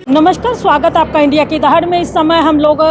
नमस्कार, स्वागत आपका इंडिया की दहाड़ में। इस समय हम लोग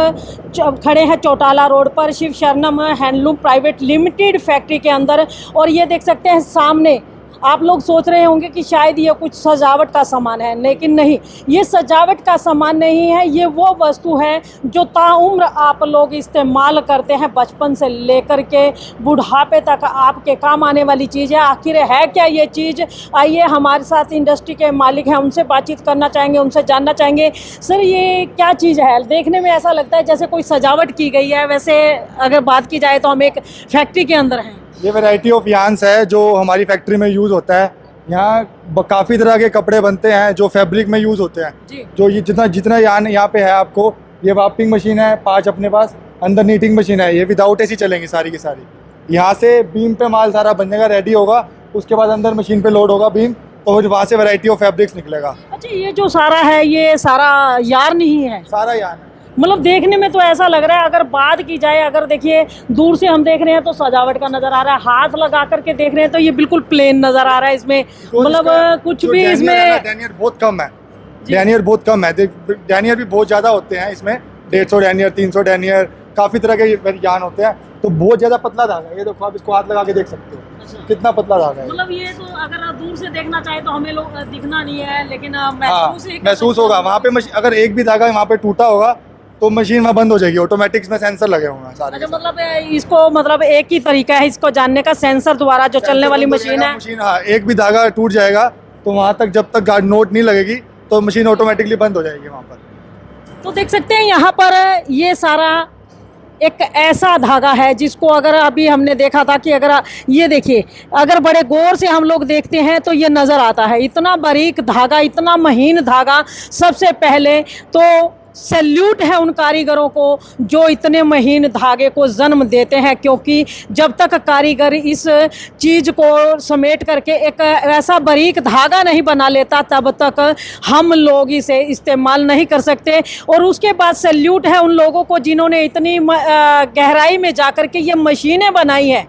खड़े हैं चौटाला रोड पर शिव शरणम हैंडलूम प्राइवेट लिमिटेड फैक्ट्री के अंदर। और ये देख सकते हैं सामने, आप लोग सोच रहे होंगे कि शायद ये कुछ सजावट का सामान है, लेकिन नहीं, ये सजावट का सामान नहीं है। ये वो वस्तु है जो ताउम्र आप लोग इस्तेमाल करते हैं, बचपन से लेकर के बुढ़ापे तक आपके काम आने वाली चीज़ है। आखिर है क्या ये चीज़? आइए, हमारे साथ इंडस्ट्री के मालिक हैं, उनसे बातचीत करना चाहेंगे, उनसे जानना चाहेंगे। सर, ये क्या चीज़ है? देखने में ऐसा लगता है जैसे कोई सजावट की गई है। वैसे अगर बात की जाए तो हम एक फैक्ट्री के अंदर हैं। ये वैरायटी ऑफ यान्स है जो हमारी फैक्ट्री में यूज़ होता है। यहाँ काफ़ी तरह के कपड़े बनते हैं जो फैब्रिक में यूज़ होते हैं। जो ये जितना यान यहाँ पे है आपको, ये वापिंग मशीन है 5 अपने पास, अंदर नीटिंग मशीन है। ये विदाउट एसी चलेंगी सारी की सारी। यहाँ से बीम पे माल सारा बनेगा, रेडी होगा, उसके बाद अंदर मशीन पे लोड होगा बीम, तो वहाँ से वैरायटी ऑफ फैब्रिक्स निकलेगा। अच्छा, ये जो सारा है ये सारा यार्न ही है? सारा यान है। मतलब देखने में तो ऐसा लग रहा है, अगर बात की जाए, अगर देखिए दूर से हम देख रहे हैं तो सजावट का नजर आ रहा है, हाथ लगा करके देख रहे हैं तो ये बिल्कुल प्लेन नजर आ रहा है। इसमें मतलब कुछ भी इसमें डैनियर बहुत कम है। डैनियर बहुत कम है। डैनियर भी बहुत ज़्यादा होते हैं इसमें, 150 डैनियर, 300 डैनियर, काफ़ी तरह के यान होते हैं। तो बहुत ज़्यादा पतला धागा है। ये देखो, आप इसको हाथ लगा के देख सकते हो। अच्छा। कितना पतला धागा है। मतलब ये तो अगर आप दूर से देखना चाहे तो हमें लोग दिखना नहीं है, लेकिन महसूस होगा। वहाँ पे अगर एक भी धागा वहाँ पे टूटा होगा तो मशीन वहाँ बंद हो जाएगी। ऑटोमेटिक इसमें सेंसर लगे हुए हैं सारे। अच्छा, मतलब इसको मतलब एक ही तरीका है इसको जानने का, सेंसर द्वारा जो चलने वाली मशीन है। मशीन, हाँ, एक भी धागा टूट जाएगा तो वहाँ तक जब तक गार्ड नोट नहीं लगेगी तो मशीन ऑटोमेटिकली बंद हो जाएगी वहाँ पर। तो देख सकते हैं यहाँ पर ये सारा एक ऐसा धागा है जिसको अगर अभी हमने देखा था कि अगर ये देखिए, अगर बड़े गौर से हम लोग देखते हैं तो ये नज़र आता है, इतना बारीक धागा, इतना महीन धागा। सबसे पहले तो सैल्यूट है उन कारीगरों को जो इतने महीन धागे को जन्म देते हैं, क्योंकि जब तक कारीगर इस चीज़ को समेट करके एक ऐसा बारीक धागा नहीं बना लेता तब तक हम लोग इसे इस्तेमाल नहीं कर सकते। और उसके बाद सैल्यूट है उन लोगों को जिन्होंने इतनी गहराई में जा कर के ये मशीनें बनाई हैं।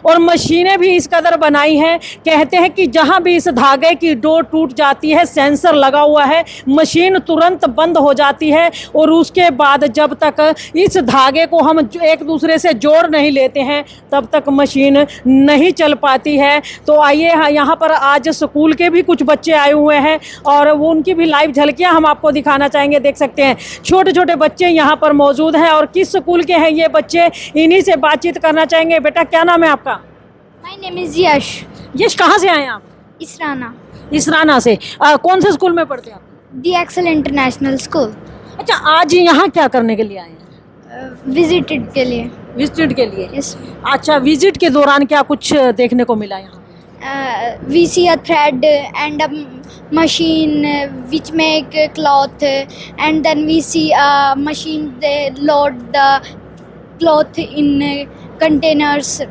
और मशीनें भी इस कदर बनाई हैं, कहते हैं कि जहाँ भी इस धागे की डोर टूट जाती है, सेंसर लगा हुआ है, मशीन तुरंत बंद हो जाती है। और उसके बाद जब तक इस धागे को हम एक दूसरे से जोड़ नहीं लेते हैं तब तक मशीन नहीं चल पाती है। तो आइए, यहाँ पर आज स्कूल के भी कुछ बच्चे आए हुए हैं और वो उनकी भी लाइव झलकियाँ हम आपको दिखाना चाहेंगे। देख सकते हैं छोटे छोटे बच्चे यहाँ पर मौजूद हैं। और किस स्कूल के हैं ये बच्चे, इन्हीं से बातचीत करना चाहेंगे। बेटा, क्या नाम है आपका? माय नेम इज यश। यश, कहाँ से आए हैं आप? इसराना। इसराना से। कौन से स्कूल में पढ़ते हैं आप? दी एक्सेल इंटरनेशनल स्कूल। अच्छा, आज यहाँ क्या करने के लिए आए हैं? विजिटेड के लिए। विजिट के लिए? यस। अच्छा, विजिट के दौरान क्या कुछ देखने को मिला यहाँ? We see a thread and a machine which make cloth and then we see a machine they load the cloth in containers.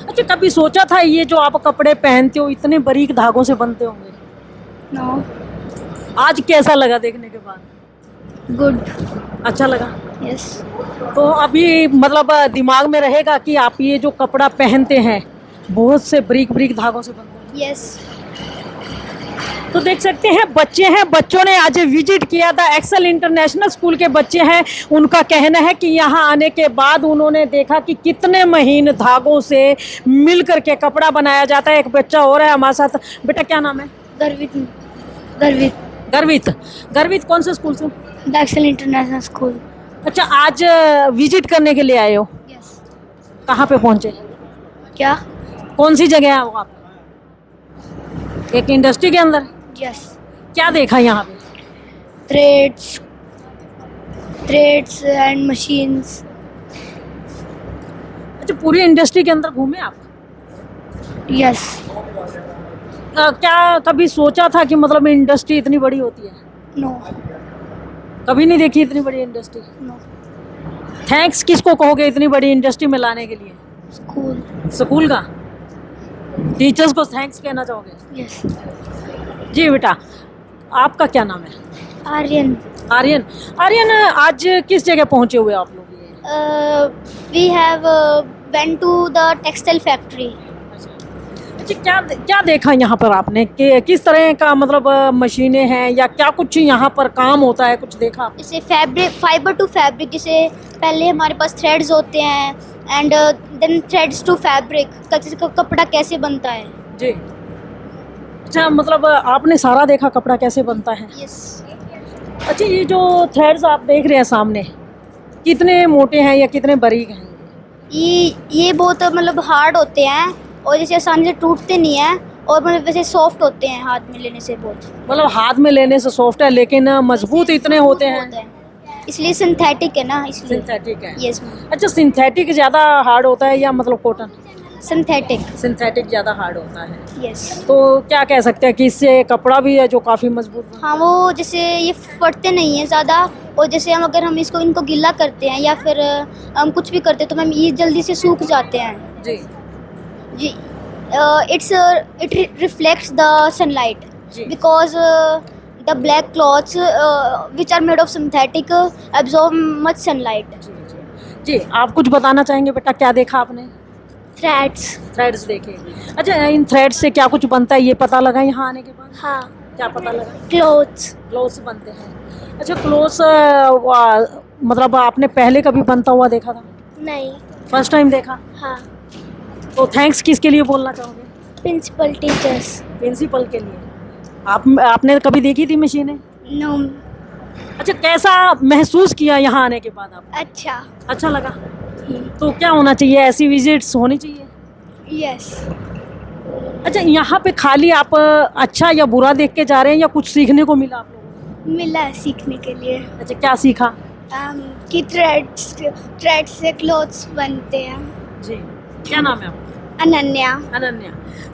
अच्छा, कभी सोचा था ये जो आप कपड़े पहनते हो इतने बारीक धागों से बनते होंगे? नो। आज कैसा लगा देखने के बाद? गुड। अच्छा लगा? यस। तो अभी मतलब दिमाग में रहेगा कि आप ये जो कपड़ा पहनते हैं बहुत से बारीक बारीक धागों से बनते हैं। यस। तो देख सकते हैं बच्चे हैं, बच्चों ने आज विजिट किया था। एक्सेल इंटरनेशनल स्कूल के बच्चे हैं। उनका कहना है कि यहाँ आने के बाद उन्होंने देखा कि कितने महीन धागों से मिल करके कपड़ा बनाया जाता है। एक बच्चा और है हमारे साथ। बेटा, क्या नाम है? गर्वित। गर्वित। गर्वित। गर्वित कौन से स्कूल से? The Excel international school. अच्छा, आज विजिट करने के लिए आए हो? यस। कहाँ पे पहुँचे? क्या? कौन सी जगह है वो आप? एक इंडस्ट्री के अंदर? यस। क्या देखा यहाँ पे? Threads and machines. अच्छा, पूरी इंडस्ट्री के अंदर घूमे आप? यस। क्या कभी सोचा था कि मतलब इंडस्ट्री इतनी बड़ी होती है? नो। कभी नहीं देखी इतनी बड़ी इंडस्ट्री? नो। थैंक्स किसको कहोगे इतनी बड़ी इंडस्ट्री में लाने के लिए? स्कूल। स्कूल का? टीचर्स को थैंक्स कहना चाहोगे? यस। जी बेटा, आपका क्या नाम है? आर्यन। आर्यन। आर्यन, आज किस जगह पहुंचे हुए आप लोग? We have went to the textile factory. अच्छा, क्या क्या देखा यहाँ पर आपने कि किस तरह का मतलब मशीनें हैं या क्या कुछ यहाँ पर काम होता है, कुछ देखा आपने? जैसे फैब्रिक, फाइबर टू फैब्रिक, जैसे पहले हमारे पास थ्रेड्स होते हैं and then threads to fabric, कपड़ा कैसे बनता है। जी। अच्छा, मतलब आपने सारा देखा कपड़ा कैसे बनता है। यस। अच्छा, ये जो थ्रेड्स आप देख रहे हैं सामने, कितने मोटे हैं या कितने बारीक हैं? ये बहुत मतलब हार्ड होते हैं और जैसे आसानी से टूटते नहीं हैं और मतलब वैसे सॉफ्ट होते हैं हाथ में लेने से बहुत। मतलब हाथ में लेने से सॉफ्ट है लेकिन मजबूत इतने होते हैं। इसलिए सिंथेटिक है ना, इसलिए। सिंथेटिक है। Yes ma'am. अच्छा, सिंथेटिक ज़्यादा हार्ड होता है या मतलब कॉटन? सिंथेटिक। सिंथेटिक ज़्यादा हार्ड होता है। यस। तो क्या कह सकते हैं कि इससे कपड़ा भी है जो काफ़ी मजबूत है? हाँ, वो जैसे ये फटते नहीं है ज़्यादा, और जैसे हम अगर हम इनको गिला करते हैं या फिर हम कुछ भी करते हैं तो मैम ये जल्दी से सूख जाते हैं। जी जी। इट रिफ्लेक्ट्स द सनलाइट जी। Because the black clothes which are made of synthetic absorb much sunlight. जी, आप कुछ बताना चाहेंगे बेटा, क्या देखा आपने? थ्रेड्स देखे। अच्छा, इन थ्रेड्स से क्या कुछ बनता है ये पता लगा यहाँ आने के बाद? हाँ। क्या पता लगा? क्लोथ्स बनते हैं। अच्छा, क्लोथ्स मतलब आपने पहले कभी बनता हुआ देखा था? नहीं। फर्स्ट टाइम देखा? हाँ। तो थैंक्स किसके लिए बोलना चाहोगे? Principal teachers. प्रिंसिपल के लिए। आपने कभी देखी थी मशीनें? नो। अच्छा, कैसा महसूस किया यहाँ आने के बाद आप? अच्छा लगा। तो क्या होना चाहिए, ऐसी विजिट्स होनी चाहिए? यस। अच्छा, यहाँ पे खाली आप अच्छा या बुरा देख के जा रहे हैं या कुछ सीखने को मिला आप लोगों को? मिला सीखने के लिए। अच्छा, क्या सीखा? कि थ्रेड्स से क्लोथ्स बनते हैं। जी। क्या नाम है आपका? अनन्या।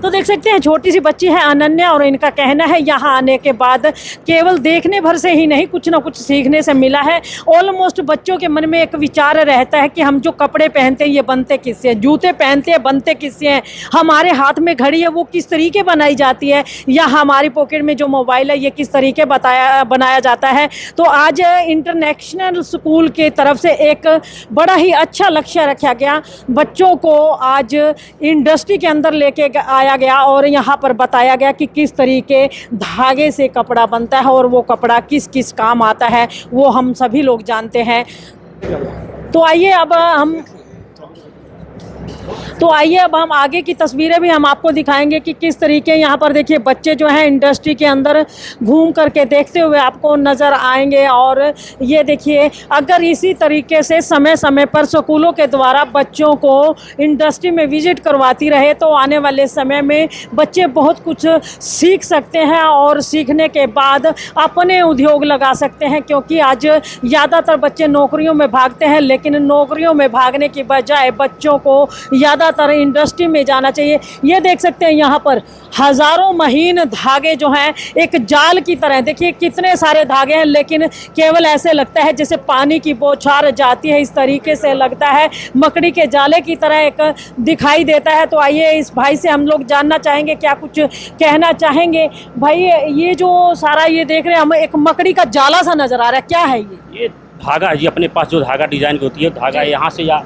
तो देख सकते हैं छोटी सी बच्ची है अनन्या, और इनका कहना है यहाँ आने के बाद केवल देखने भर से ही नहीं, कुछ ना कुछ सीखने से मिला है। ऑलमोस्ट बच्चों के मन में एक विचार रहता है कि हम जो कपड़े पहनते हैं ये बनते किससे हैं, जूते पहनते हैं बनते किससे हैं, हमारे हाथ में घड़ी है वो किस तरीके बनाई जाती है, या हमारी पॉकेट में जो मोबाइल है ये किस तरीके बनाया जाता है। तो आज इंटरनेशनल स्कूल के तरफ से एक बड़ा ही अच्छा लक्ष्य रखा गया, बच्चों को आज इंडस्ट्री के अंदर लेके आया गया और यहाँ पर बताया गया कि किस तरीके धागे से कपड़ा बनता है और वो कपड़ा किस किस काम आता है वो हम सभी लोग जानते हैं। तो आइए अब हम आगे की तस्वीरें भी हम आपको दिखाएंगे कि किस तरीके यहाँ पर देखिए बच्चे जो हैं इंडस्ट्री के अंदर घूम करके देखते हुए आपको नज़र आएंगे। और ये देखिए, अगर इसी तरीके से समय समय पर स्कूलों के द्वारा बच्चों को इंडस्ट्री में विजिट करवाती रहे तो आने वाले समय में बच्चे बहुत कुछ सीख सकते हैं और सीखने के बाद अपने उद्योग लगा सकते हैं। क्योंकि आज ज़्यादातर बच्चे नौकरियों में भागते हैं, लेकिन नौकरियों में भागने की बजाय बच्चों को ज़्यादातर इंडस्ट्री में जाना चाहिए। ये देख सकते हैं यहाँ पर हज़ारों महीन धागे जो हैं एक जाल की तरह, देखिए कितने सारे धागे हैं, लेकिन केवल ऐसे लगता है जैसे पानी की बौछार जाती है, इस तरीके से लगता है मकड़ी के जाले की तरह एक दिखाई देता है। तो आइए इस भाई से हम लोग जानना चाहेंगे क्या कुछ कहना चाहेंगे। भाई, ये जो सारा ये देख रहे हैं हम, एक मकड़ी का जाला सा नज़र आ रहा है, क्या है ये? धागा है जी, अपने पास जो धागा डिज़ाइन की होती है, धागा यहाँ से या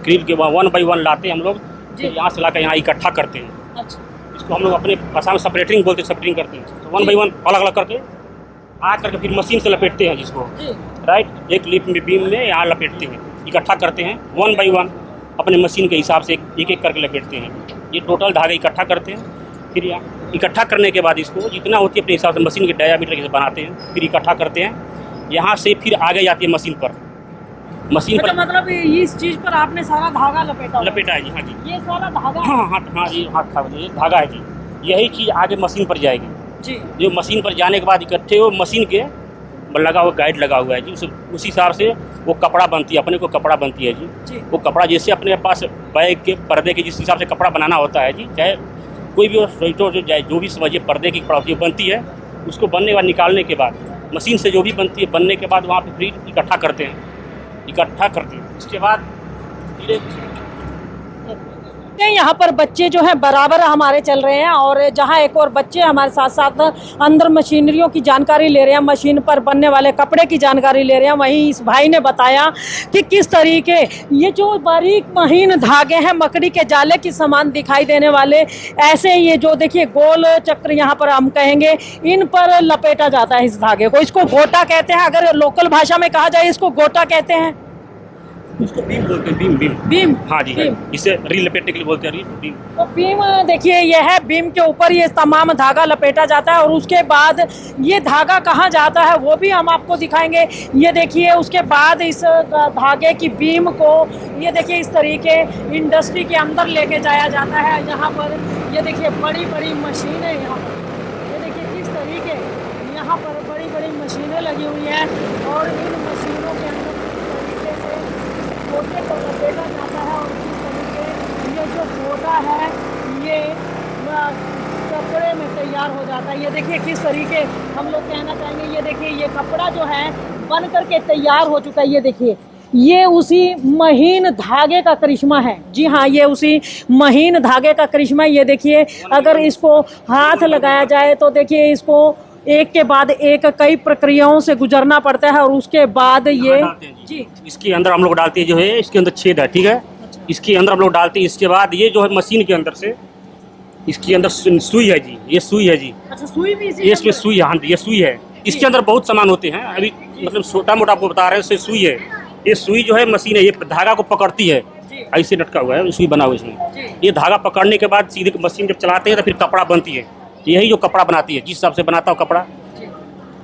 क्रीम के 1 बाई 1 लाते हैं हम लोग, यहाँ से लाकर यहाँ इकट्ठा करते हैं। अच्छा। इसको हम लोग अपने भाषा में सेपरेटिंग बोलते हैं, सेपरेटिंग करते हैं। तो 1 बाई 1 अलग अलग करके करके फिर मशीन से लपेटते हैं जिसको, राइट, एक लिप में बीम में यहाँ लपेटते हैं, इकट्ठा करते हैं 1 बाई 1 अपने मशीन के हिसाब से एक एक करके लपेटते हैं। ये टोटल धागे इकट्ठा करते हैं, फिर यहाँ इकट्ठा करने के बाद इसको जितना होती है अपने हिसाब से मशीन के डायामीटर के बनाते हैं, फिर इकट्ठा करते हैं। यहाँ से फिर आगे जाती है मशीन पर। अच्छा, मतलब इस चीज पर आपने सारा धागा लपेटा है जी। हाँ जी, ये सारा धागा? हाँ जी, ये धागा है जी। यही चीज़ आगे मशीन पर जाएगी जी। जो मशीन पर जाने के बाद इकट्ठे हो मशीन के लगा हुआ गाइड लगा हुआ है जी, उसी हिसाब से वो कपड़ा बनती है, अपने को कपड़ा बनती है जी। वो कपड़ा जैसे अपने पास बैग के पर्दे के जिस हिसाब से कपड़ा बनाना होता है जी, चाहे कोई भी स्वेटर जो भी समझिए पर्दे की कपड़ा होती है बनती है, उसको बनने के बाद निकालने के बाद मशीन से जो भी बनती है बनने के बाद वहाँ पर फिर इकट्ठा करते हैं। इसके बाद धीरे यहाँ पर बच्चे जो हैं बराबर हमारे चल रहे हैं और जहाँ एक और बच्चे हमारे साथ साथ अंदर मशीनरियों की जानकारी ले रहे हैं, मशीन पर बनने वाले कपड़े की जानकारी ले रहे हैं। वहीं इस भाई ने बताया कि किस तरीके ये जो बारीक महीन धागे हैं मकड़ी के जाले की समान दिखाई देने वाले, ऐसे ये जो देखिए गोल चक्र यहाँ पर हम कहेंगे, इन पर लपेटा जाता है इस धागे को। इसको गोटा कहते हैं, अगर लोकल भाषा में कहा जाए इसको गोटा कहते हैं। उसको बीम बोलते हैं, बीम बीम बीम, हाँ जी, बीम। इसे रील लपेटने के लिए बोलते हैं रील बीम। तो बीम देखिए ये है, बीम के ऊपर ये तमाम धागा लपेटा जाता है और उसके बाद ये धागा कहाँ जाता है वो भी हम आपको दिखाएंगे। ये देखिए उसके बाद इस धागे की बीम को ये देखिए इस तरीके इंडस्ट्री के अंदर लेके जाया जाता है। यहाँ पर ये देखिए बड़ी बड़ी मशीनें, यहाँ पर ये देखिए किस तरीके यहाँ पर बड़ी बड़ी मशीनें लगी हुई हैं और इन मशीनों के अंदर किस तरीके से गोटे को लपेटा जाता है और किस तरीके ये जो गोटा है ये कपड़े में तैयार हो जाता है। ये देखिए किस तरीके हम लोग कहना चाहेंगे, ये देखिए ये कपड़ा जो है बन करके तैयार हो चुका है। ये देखिए ये उसी महीन धागे का करिश्मा है। जी हाँ, ये उसी महीन धागे का करिश्मा है। ये देखिए अगर इसको हाथ लगाया जाए तो देखिए इसको एक के बाद एक कई प्रक्रियाओं से गुजरना पड़ता है और उसके बाद ये जी इसके अंदर हम लोग डालते हैं, जो है इसके अंदर छेद है, ठीक है, इसके अंदर हम लोग डालते हैं। इसके बाद ये जो है मशीन के अंदर से इसके अंदर सुई है जी, ये सुई है जी। अच्छा, सुई भी ये इसमें सुई है, हाँ ये सुई है। इसके अंदर बहुत सामान होते हैं, अभी मतलब छोटा मोटा आपको बता रहे हैं। सुई है, ये सुई जो है मशीन है, ये धागा को पकड़ती है, ऐसे लटका हुआ है, सुई बना हुआ इसमें। ये धागा पकड़ने के बाद सीधे मशीन जब चलाते हैं तो फिर कपड़ा बनती है। यही जो कपड़ा बनाती है, जिस हिसाब से बनाता हो कपड़ा,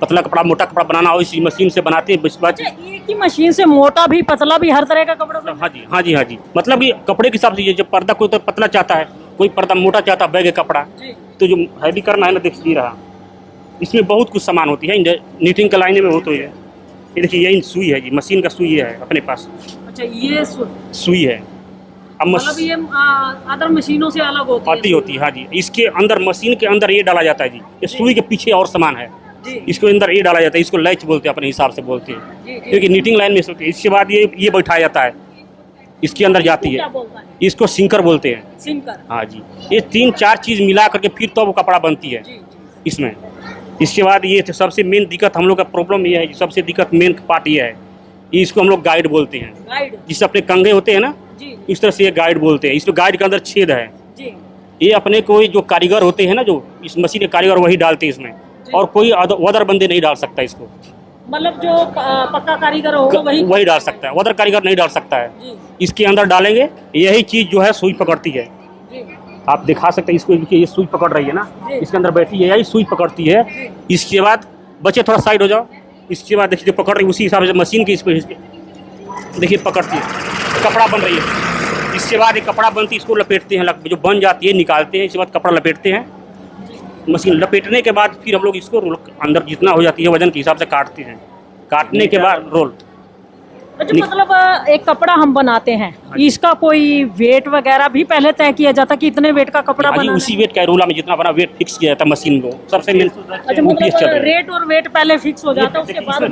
पतला कपड़ा मोटा कपड़ा बनाना हो इसी मशीन से बनाते हैं। एक ही मशीन से मोटा भी पतला भी हर तरह का कपड़ा बनता है? हाँ जी, हाँ जी, हाँ जी। मतलब ये कपड़े के हिसाब से, ये जब पर्दा कोई तो पतला चाहता है, कोई पर्दा मोटा चाहता है, बैग है कपड़ा, तो जो हैवी करना है ना, देख नहीं रहा, इसमें बहुत कुछ सामान होती है। नीटिंग का लाइन में बहुत है। ये देखिए यही सुई है जी, मशीन का सुई है अपने पास। अच्छा, ये सुई है। अब मतलब ये अदर मशीनों से अलग होती होती है। हाँ जी, इसके अंदर मशीन के अंदर ये डाला जाता है जी। ये सुई के पीछे और सामान है, इसके अंदर ये डाला जाता है। इसको लैच बोलते हैं, अपने हिसाब से बोलते हैं, क्योंकि नीटिंग लाइन में होती है। इसके बाद ये बैठाया जाता है, इसके अंदर जाती है, इसको सिंकर बोलते हैं। सिंकर, हाँ जी। ये 3-4 चीज़ मिला करके फिर तो वो कपड़ा बनती है इसमें। इसके बाद ये सबसे मेन दिक्कत हम लोग का प्रॉब्लम ये है, सबसे दिक्कत मेन पार्ट ये है, इसको हम लोग गाइड बोलते हैं। गाइड, जिससे अपने कंघे होते हैं ना, इस तरह से ये गाइड बोलते हैं। इसमें गाइड के अंदर छेद है जी। ये अपने कोई जो कारीगर होते हैं ना, जो इस मशीन के कारीगर, वही डालते हैं इसमें, और कोई अदर बंदे नहीं डाल सकता इसको। मतलब जो पक्का कारीगर होगा वही डाल सकता है, अदर कारीगर नहीं डाल सकता है। इसके अंदर डालेंगे, यही चीज़ जो है सुई पकड़ती है। आप दिखा सकते हैं इसको, ये सुई पकड़ रही है ना, इसके अंदर बैठी है, यही सुई पकड़ती है। इसके बाद बच्चे थोड़ा साइड हो जाओ, इसके बाद देखिए पकड़ रही है, उसी हिसाब से मशीन की इस पर देखिए पकड़ती है, कपड़ा बन रही है। इसके बाद एक कपड़ा बनती है, इसको लपेटते हैं, जो बन जाती है निकालते हैं। इसके बाद कपड़ा लपेटते हैं, मशीन लपेटने के बाद फिर हम लोग इसको अंदर जितना हो जाती है वजन के हिसाब से काटते हैं। काटने के बाद रोल, मतलब एक कपड़ा हम बनाते हैं, इसका कोई वेट वगैरह भी पहले तय किया जाता है कि इतने वेट का कपड़ा बनाना है? उसी वेट का रोला में जितना बना वेट फिक्स किया जाता है मशीन को, सबसे मेन। अच्छा, मतलब रेट और वेट पहले फिक्स हो जाता है, उसके बाद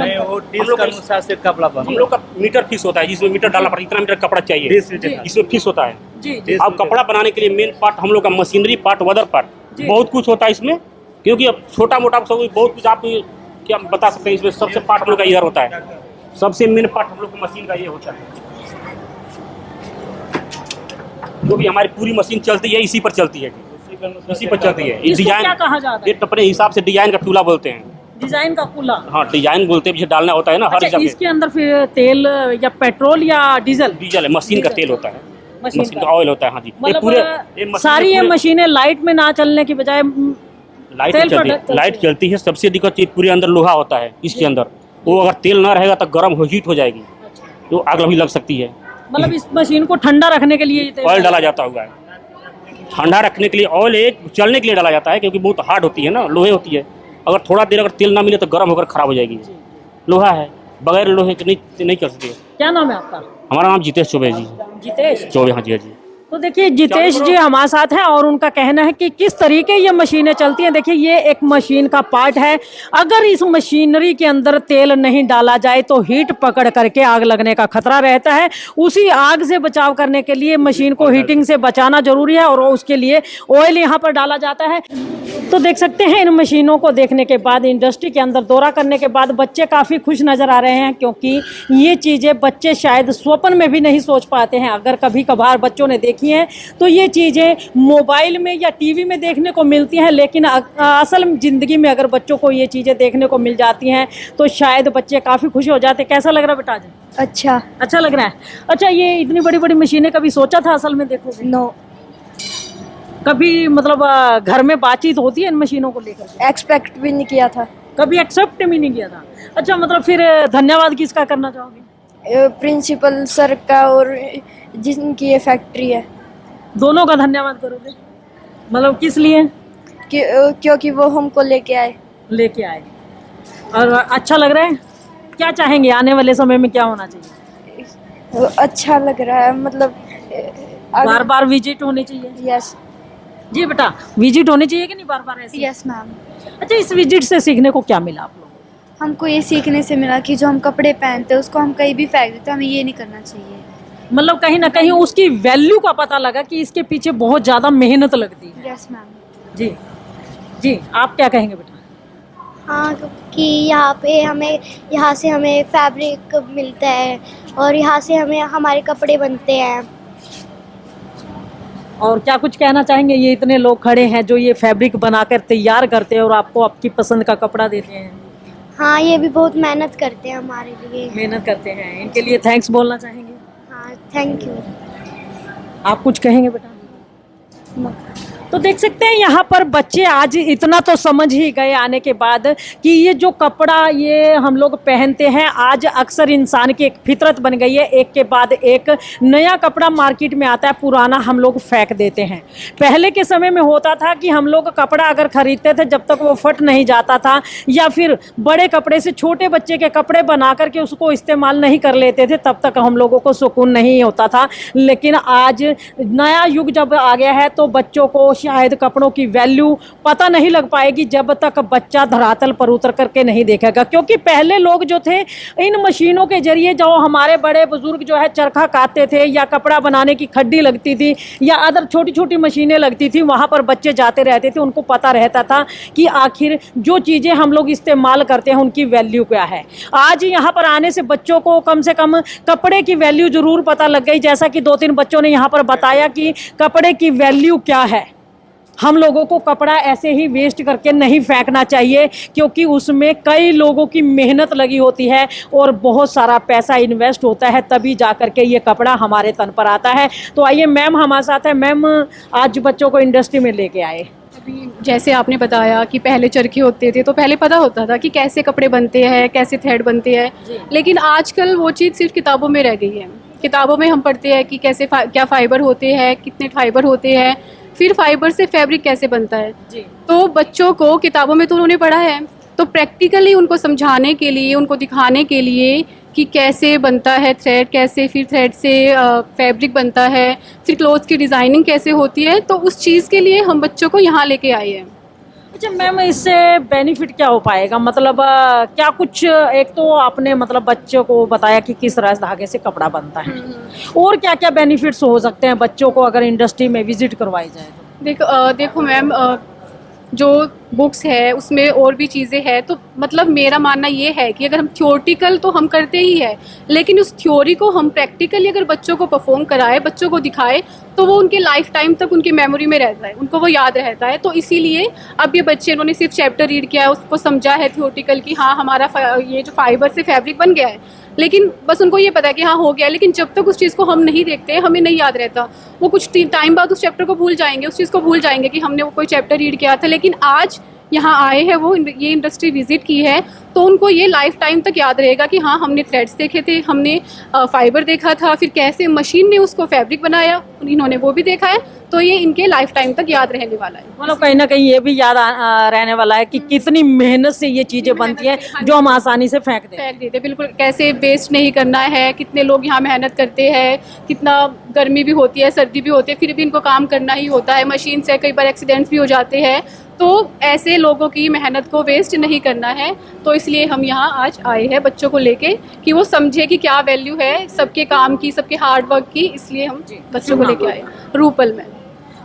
हम लोग का मीटर फिक्स होता है, जिसमें मीटर डालना पड़ता है, इतना मीटर कपड़ा चाहिए, इसमें फिक्स होता है। अब कपड़ा बनाने के लिए मेन पार्ट हम लोग का मशीनरी पार्ट, वदर पार्ट, बहुत कुछ होता है इसमें, क्योंकि अब छोटा मोटा सब बहुत कुछ आप क्या बता सकते हैं। इसमें सबसे पार्ट हम लोग का इधर होता है, सबसे मेन पार्ट हम लोग को मशीन का ये होता है। जो भी हमारी पूरी मशीन चलती है इसी पर चलती है, इसी पर चलती है। डिजाइन कहा जाता है? ये अपने हिसाब से डिजाइन का टूला बोलते हैं, डिजाइन का कूला। हाँ, डिजाइन बोलते हैं, डालना होता है ना हर जगह। इसके अंदर फिर तेल या पेट्रोल या डीजल? डीजल है, मशीन का तेल होता है, मशीन का ऑयल होता है। हाँ जी, मतलब पूरे सारी ये मशीनें लाइट में ना चलने की बजाय लाइट चलती है। सबसे दिक्कत ये पूरे अंदर लोहा होता है इसके अंदर, वो अगर तेल ना रहेगा तो गर्म हीट हो जाएगी, तो आग भी लग सकती है। मतलब इस मशीन को ठंडा रखने के लिए ऑयल डाला जाता हुआ है, ठंडा रखने के लिए ऑयल एक चलने के लिए डाला जाता है, क्योंकि बहुत हार्ड होती है ना, लोहे होती है। अगर थोड़ा देर अगर तेल ना मिले तो गर्म होकर खराब हो जाएगी। लोहा है, बगैर लोहे के नहीं चल सकती। क्या नाम है आपका? हमारा नाम जितेश चौबे जी। जितेश चौबे, हाँ जी, हाँ जी। तो देखिए जितेश जी हमारे साथ हैं और उनका कहना है कि किस तरीके ये मशीनें चलती हैं। देखिए ये एक मशीन का पार्ट है, अगर इस मशीनरी के अंदर तेल नहीं डाला जाए तो हीट पकड़ करके आग लगने का खतरा रहता है। उसी आग से बचाव करने के लिए मशीन को हीटिंग से बचाना जरूरी है और उसके लिए ऑयल यहाँ पर डाला जाता है। तो देख सकते हैं इन मशीनों को देखने के बाद, इंडस्ट्री के अंदर दौरा करने के बाद बच्चे काफ़ी खुश नज़र आ रहे हैं, क्योंकि ये चीज़ें बच्चे शायद स्वप्न में भी नहीं सोच पाते हैं। अगर कभी कभार बच्चों ने देखी हैं तो ये चीज़ें मोबाइल में या टीवी में देखने को मिलती हैं, लेकिन असल ज़िंदगी में अगर बच्चों को ये चीज़ें देखने को मिल जाती हैं तो शायद बच्चे काफ़ी खुश हो जाते। कैसा लग रहा है बेटा जी? अच्छा लग रहा है। अच्छा, ये इतनी बड़ी बड़ी मशीनें कभी सोचा था असल में देखोगे? नो, कभी मतलब घर में बातचीत होती है इन मशीनों को लेकर? एक्सपेक्ट भी नहीं किया था। कभी एक्सेप्ट भी नहीं किया था। अच्छा, मतलब फिर धन्यवाद किसका करना चाहोगे? प्रिंसिपल सर का और जिनकी ये फैक्ट्री है, दोनों का धन्यवाद करोगे? मतलब किस लिए? क्योंकि वो हमको लेके आए। और अच्छा लग रहा है? क्या चाहेंगे आने वाले समय में क्या होना चाहिए? अच्छा लग रहा है, मतलब बार बार विजिट होनी चाहिए। यस जी बेटा, विजिट होनी चाहिए कि नहीं बार बार ऐसे? Yes ma'am. अच्छा, इस विजिट से सीखने को क्या मिला आप लोगों को? हमको ये सीखने से मिला कि जो हम कपड़े पहनते हैं उसको हम कहीं भी फेंक देते हैं, हमें ये नहीं करना चाहिए। मतलब कहीं ना कहीं उसकी वैल्यू का पता लगा कि इसके पीछे बहुत ज़्यादा मेहनत लगती है। Yes ma'am. जी जी, आप क्या कहेंगे बेटा? हाँ, क्योंकि यहाँ से हमें फैब्रिक मिलता है और यहाँ से हमें हमारे कपड़े बनते हैं। और क्या कुछ कहना चाहेंगे? ये इतने लोग खड़े हैं जो ये फैब्रिक बनाकर तैयार करते हैं और आपको आपकी पसंद का कपड़ा देते हैं। हाँ, ये भी बहुत मेहनत करते हैं हमारे लिए। मेहनत करते हैं, इनके लिए थैंक्स बोलना चाहेंगे? हाँ, थैंक यू। आप कुछ कहेंगे बेटा? तो देख सकते हैं यहाँ पर बच्चे आज इतना तो समझ ही गए आने के बाद कि ये जो कपड़ा ये हम लोग पहनते हैं, आज अक्सर इंसान की एक फितरत बन गई है, एक के बाद एक नया कपड़ा मार्केट में आता है, पुराना हम लोग फेंक देते हैं। पहले के समय में होता था कि हम लोग कपड़ा अगर खरीदते थे जब तक वो फट नहीं जाता था, या फिर बड़े कपड़े से छोटे बच्चे के कपड़े बना करके उसको इस्तेमाल नहीं कर लेते थे, तब तक हम लोगों को सुकून नहीं होता था। लेकिन आज नया युग जब आ गया है तो बच्चों को शायद कपड़ों की वैल्यू पता नहीं लग पाएगी जब तक बच्चा धरातल पर उतर करके नहीं देखेगा। क्योंकि पहले लोग जो थे इन मशीनों के जरिए, जो हमारे बड़े बुजुर्ग जो है चरखा काटते थे या कपड़ा बनाने की खड्डी लगती थी या अदर छोटी छोटी मशीनें लगती थी, वहाँ पर बच्चे जाते रहते थे, उनको पता रहता था कि आखिर जो चीज़ें हम लोग इस्तेमाल करते हैं उनकी वैल्यू क्या है। आज यहाँ पर आने से बच्चों को कम से कम कपड़े की वैल्यू ज़रूर पता लग गई, जैसा कि 2-3 बच्चों ने यहाँ पर बताया कि कपड़े की वैल्यू क्या है। हम लोगों को कपड़ा ऐसे ही वेस्ट करके नहीं फेंकना चाहिए, क्योंकि उसमें कई लोगों की मेहनत लगी होती है और बहुत सारा पैसा इन्वेस्ट होता है, तभी जा कर के ये कपड़ा हमारे तन पर आता है। तो आइए, मैम हमारे साथ है। मैम, आज बच्चों को इंडस्ट्री में लेके आए। अभी जैसे आपने बताया कि पहले चरखे होते थे, तो पहले पता होता था कि कैसे कपड़े बनते हैं, कैसे थ्रेड बनते हैं, लेकिन आजकल वो चीज़ सिर्फ किताबों में रह गई है। किताबों में हम पढ़ते हैं कि कैसे क्या फ़ाइबर होते हैं, कितने फाइबर होते हैं, फिर फाइबर से फैब्रिक कैसे बनता है जी। तो बच्चों को किताबों में तो उन्होंने पढ़ा है, तो प्रैक्टिकली उनको समझाने के लिए, उनको दिखाने के लिए कि कैसे बनता है थ्रेड, कैसे फिर थ्रेड से फैब्रिक बनता है, फिर क्लोथ की डिज़ाइनिंग कैसे होती है, तो उस चीज़ के लिए हम बच्चों को यहाँ लेके आए हैं। अच्छा मैम, इससे बेनिफिट क्या हो पाएगा? मतलब क्या कुछ, एक तो आपने मतलब बच्चों को बताया कि किस तरह धागे से कपड़ा बनता है, और क्या क्या बेनिफिट्स हो सकते हैं बच्चों को अगर इंडस्ट्री में विजिट करवाई जाए तो? देखो मैम, जो बुक्स है उसमें और भी चीज़ें हैं, तो मतलब मेरा मानना ये है कि अगर हम थ्योरेटिकल तो हम करते ही है, लेकिन उस थ्योरी को हम प्रैक्टिकली अगर बच्चों को परफॉर्म कराए, बच्चों को दिखाए, तो वो उनके लाइफ टाइम तक उनकी मेमोरी में रहता है, उनको वो याद रहता है। तो इसीलिए अब ये बच्चे, इन्होंने सिर्फ चैप्टर रीड किया है, उसको समझा है थ्योरेटिकल कि हाँ हमारा ये जो फाइबर से फैब्रिक बन गया है, लेकिन बस उनको ये पता है कि हाँ हो गया, लेकिन जब तक उस चीज़ को हम नहीं देखते हमें नहीं याद रहता। वो कुछ टाइम बाद उस चैप्टर को भूल जाएंगे, उस चीज़ को भूल जाएंगे कि हमने वो कोई चैप्टर रीड किया था। लेकिन आज यहाँ आए हैं, वो ये इंडस्ट्री विजिट की है, तो उनको ये लाइफ टाइम तक याद रहेगा कि हाँ हमने थ्रेड्स देखे थे, हमने फाइबर देखा था, फिर कैसे मशीन ने उसको फैब्रिक बनाया, इन्होंने वो भी देखा है। तो ये इनके लाइफ टाइम तक याद रहने वाला है। मतलब कहीं ना कहीं ये भी याद रहने वाला है कि कितनी मेहनत से ये चीजें बनती हैं जो हम आसानी से फेंक देते। बिल्कुल, कैसे वेस्ट नहीं करना है, कितने लोग यहाँ मेहनत करते हैं, कितना गर्मी भी होती है, सर्दी भी होती है, फिर भी इनको काम करना ही होता है। मशीन से कई बार एक्सीडेंट्स भी हो जाते हैं, तो ऐसे लोगों की मेहनत को वेस्ट नहीं करना है। तो इसलिए हम यहाँ आज आए हैं बच्चों को लेके कि वो समझे कि क्या वैल्यू है सबके काम की, सबके हार्ड वर्क की। इसलिए हम बच्चों को लेके आए रूपल में।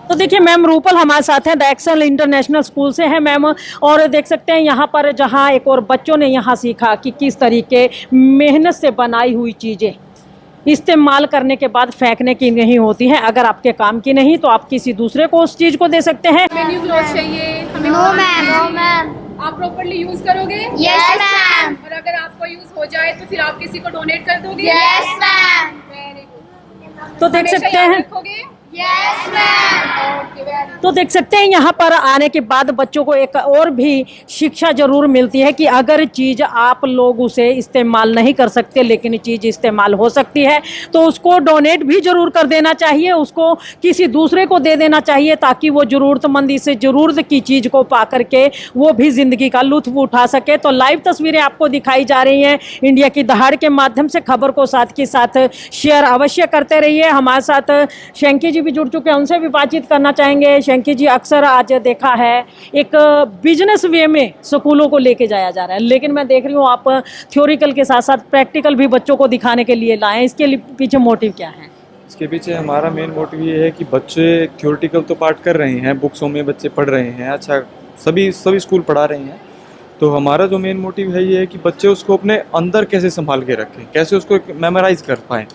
तो देखिए मैम रूपल हमारे साथ हैं, द एक्सेल इंटरनेशनल स्कूल से हैं मैम, और देख सकते हैं यहाँ पर जहाँ एक और बच्चों ने यहाँ सीखा कि किस तरीके मेहनत से बनाई हुई चीज़ें इस्तेमाल करने के बाद फेंकने की नहीं होती हैं। अगर आपके काम की नहीं तो आप किसी दूसरे को उस चीज़ को दे सकते हैं। हमें न्यू क्लॉथ चाहिए, हमें नो मैम। आप प्रॉपर्ली यूज करोगे? Yes ma'am. और अगर आपको यूज हो जाए तो फिर आप किसी को डोनेट कर दोगे? Yes ma'am. Very good. तो देख सकते हैं रखोगे? Yes ma'am. ओके, वेरी तो देख सकते हैं यहाँ पर आने के बाद बच्चों को एक और भी शिक्षा जरूर मिलती है कि अगर चीज़ आप लोग उसे इस्तेमाल नहीं कर सकते लेकिन चीज़ इस्तेमाल हो सकती है तो उसको डोनेट भी जरूर कर देना चाहिए, उसको किसी दूसरे को दे देना चाहिए ताकि वो ज़रूरतमंद इस ज़रूरत की चीज़ को पा करके वो भी ज़िंदगी का लुत्फ उठा सके। तो लाइव तस्वीरें आपको दिखाई जा रही हैं इंडिया की दहाड़ के माध्यम से। खबर को साथ के साथ शेयर अवश्य करते रहिए। हमारे साथ शंकी जी भी जुड़ चुके हैं, उनसे भी बातचीत करना चाहेंगे। शंकी जी, अक्सर आज देखा है एक बिजनेस वे में स्कूलों को लेके जाया जा रहा है, लेकिन मैं देख रही हूँ आप थ्योरिकल के साथ साथ प्रैक्टिकल भी बच्चों को दिखाने के लिए लाए। इसके पीछे मोटिव क्या है? इसके पीछे हमारा मेन मोटिव ये है कि बच्चे थ्योरिटिकल तो पार्ट कर रहे हैं, बुक्सों में बच्चे पढ़ रहे हैं, अच्छा सभी स्कूल पढ़ा रहे हैं, तो हमारा जो मेन मोटिव है ये है कि बच्चे उसको अपने अंदर कैसे संभाल के रखें, कैसे उसको मेमोराइज कर पाएँ।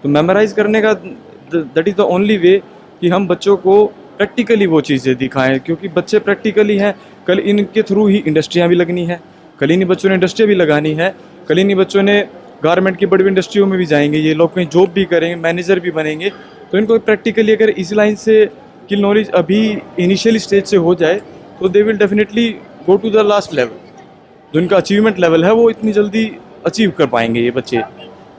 तो मेमोराइज करने का that is the only way कि हम बच्चों को प्रैक्टिकली वो चीज़ें दिखाएं, क्योंकि बच्चे प्रैक्टिकली हैं। कल इनके थ्रू ही इंडस्ट्रियाँ भी लगनी है, कल इन्हीं बच्चों ने इंडस्ट्रियाँ भी लगानी है, कल इन्हीं बच्चों ने गारमेंट की बड़ी बड़ी इंडस्ट्रियों में भी जाएंगे, ये लोग कहीं जॉब भी करेंगे, मैनेजर भी बनेंगे। तो इनको प्रैक्टिकली अगर इस लाइन से की नॉलेज अभी इनिशियल स्टेज से हो जाए तो they will definitely go to the last level. जो इनका अचीवमेंट लेवल है वो इतनी जल्दी अचीव कर पाएंगे ये बच्चे।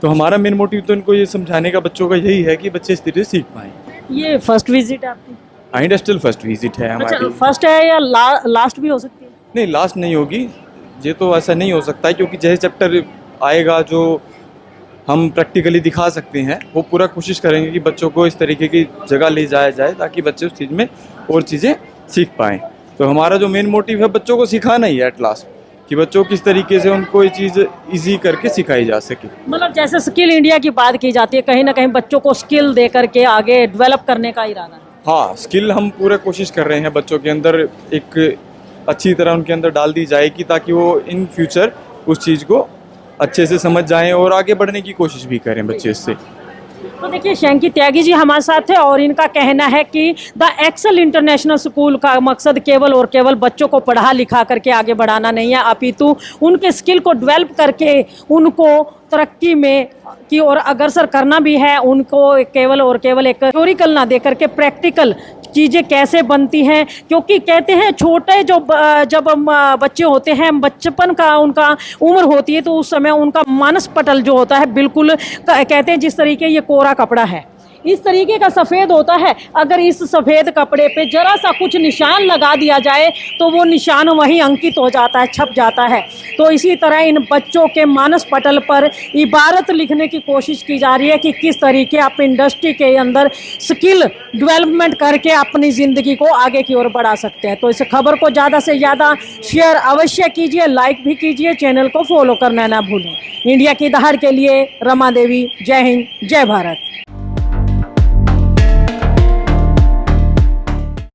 तो हमारा मेन मोटिव तो इनको ये समझाने का बच्चों का यही है कि बच्चे इस तरह सीख पाएँ। ये फर्स्ट विजिट है आपकी? हाँ, इंडस्ट्रियल फर्स्ट विजिट है हमारी। अच्छा, फर्स्ट है या लास्ट भी हो सकती है? नहीं, लास्ट नहीं होगी, ये तो ऐसा नहीं हो सकता है, क्योंकि जैसे चैप्टर आएगा जो हम प्रैक्टिकली दिखा सकते हैं वो पूरा कोशिश करेंगे कि बच्चों को इस तरीके की जगह ले जाया जाए ताकि बच्चे उस चीज़ में और चीज़ें सीख पाएँ। तो हमारा जो मेन मोटिव है बच्चों को सिखाना ही है एट लास्ट, कि बच्चों को किस तरीके से उनको ये चीज़ इजी करके सिखाई जा सके। मतलब जैसे स्किल इंडिया की बात की जाती है, कहीं ना कहीं बच्चों को स्किल दे करके आगे डेवलप करने का इरादा है। हाँ, स्किल हम पूरा कोशिश कर रहे हैं बच्चों के अंदर एक अच्छी तरह उनके अंदर डाल दी जाएगी ताकि वो इन फ्यूचर उस चीज़ को अच्छे से समझ जाएं और आगे बढ़ने की कोशिश भी करें बच्चे इससे। तो देखिए शंकी त्यागी जी हमारे साथ है और इनका कहना है कि द एक्सेल इंटरनेशनल स्कूल का मकसद केवल और केवल बच्चों को पढ़ा लिखा करके आगे बढ़ाना नहीं है, अपितु उनके स्किल को डेवलप करके उनको तरक्की में की ओर अग्रसर करना भी है। उनको केवल और केवल एक थ्योरिकल ना दे करके प्रैक्टिकल चीज़ें कैसे बनती हैं, क्योंकि कहते हैं छोटे जब बच्चे होते हैं, बचपन का उनका उम्र होती है तो उस समय उनका मानस पटल जो होता है बिल्कुल कहते हैं जिस तरीके ये कोरा कपड़ा है इस तरीके का सफ़ेद होता है। अगर इस सफ़ेद कपड़े पे जरा सा कुछ निशान लगा दिया जाए तो वो निशान वहीं अंकित हो जाता है, छप जाता है। तो इसी तरह इन बच्चों के मानस पटल पर इबारत लिखने की कोशिश की जा रही है कि किस तरीके आप इंडस्ट्री के अंदर स्किल डेवलपमेंट करके अपनी ज़िंदगी को आगे की ओर बढ़ा सकते हैं। तो इस खबर को ज़्यादा से ज़्यादा शेयर अवश्य कीजिए, लाइक भी कीजिए, चैनल को फॉलो करना ना भूलें। इंडिया की दहाड़ के लिए रमा देवी, जय हिंद, जय भारत।